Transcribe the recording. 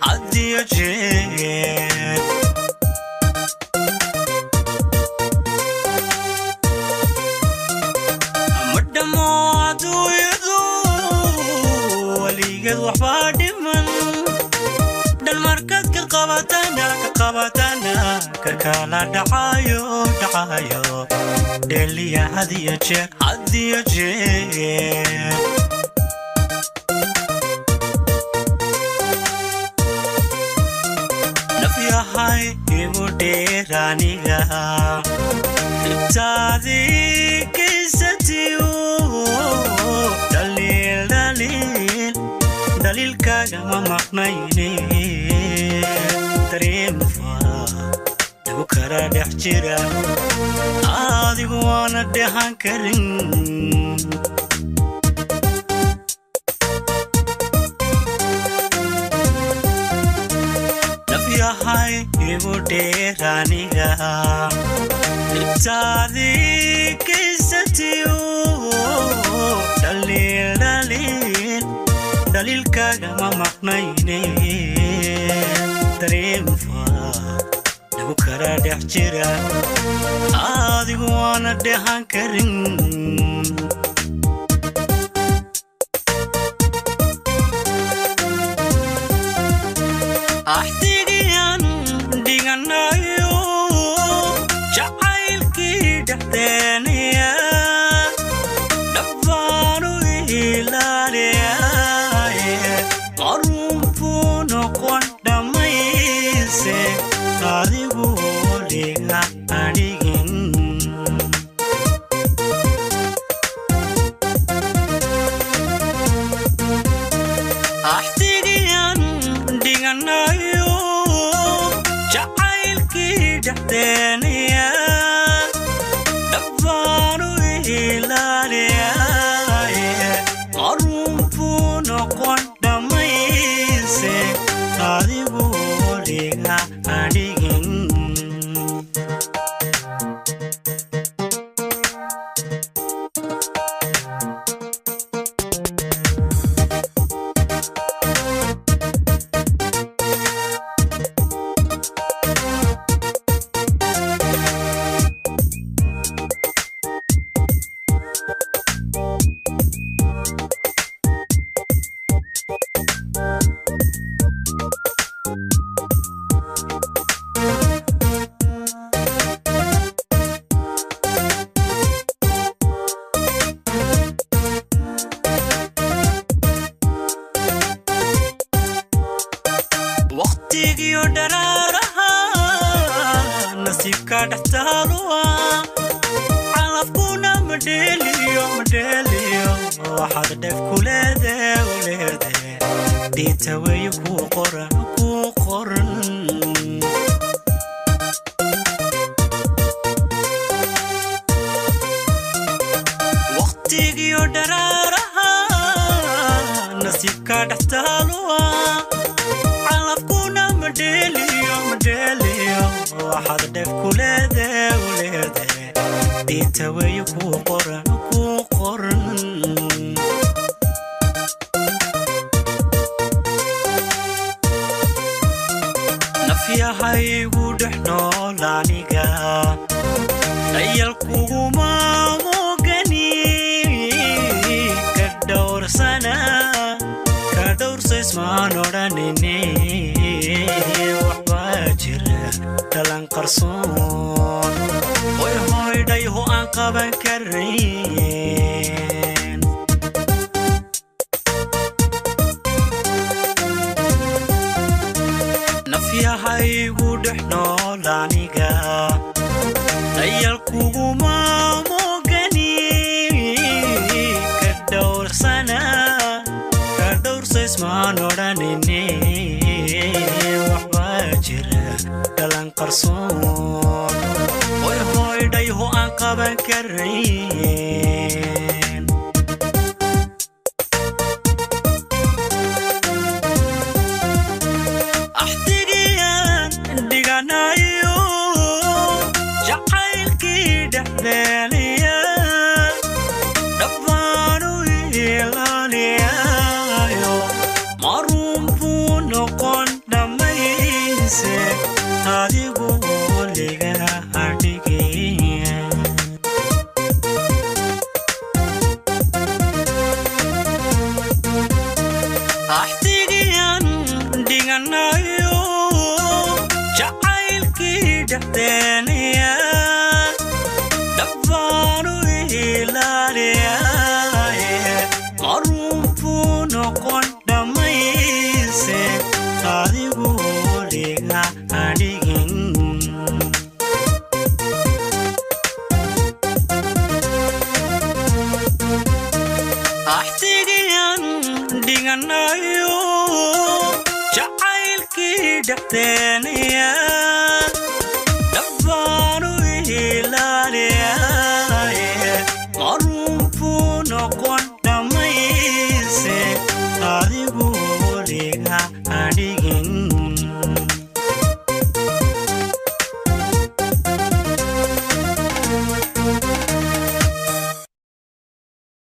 هدي جير مدمو عدو يدو وليقد وحباد من دالمركز كقبتنا ككالا دعايو دليا هدي جير هاي مديرانيها تاريخ كيستيو دليل كاجما مقنيني تريم فا دبكرا دحجرا آدي وانا دهان كرين هاي مديرانيها تاريخ كيستيو دليل كاجما مقنيني تريم فا دبكرا دحجرا آدي وانا دهان كرين نفيا هاي ودحنو لانيقا أيالكو ما موغني كدور سنة كدور سيسمان ورانيني وحباجر دلان qarsoon way hoydayho aan qaban karayn nafyahaygu dhex nool aniga dayalkuguma mogani ka dhowrsaysmaan odhanine waxbaa jira dhalan qarsoon way hoydayho aan qaban karayn axtigiyan dhiganayo jacaylkii dhexdeeliya dhabbaanu ilaaliyayo marun buu noqon dhammayse adigu weliga hadhigiya axtigiyan dhiganayo jacaylkii dhexdeeliya dhabbaanu ilaaliyaye marun buu noqon dhammayse adigu weliga hadhigin axtigiyan dhiganayo jacaylkii dhexdeeliya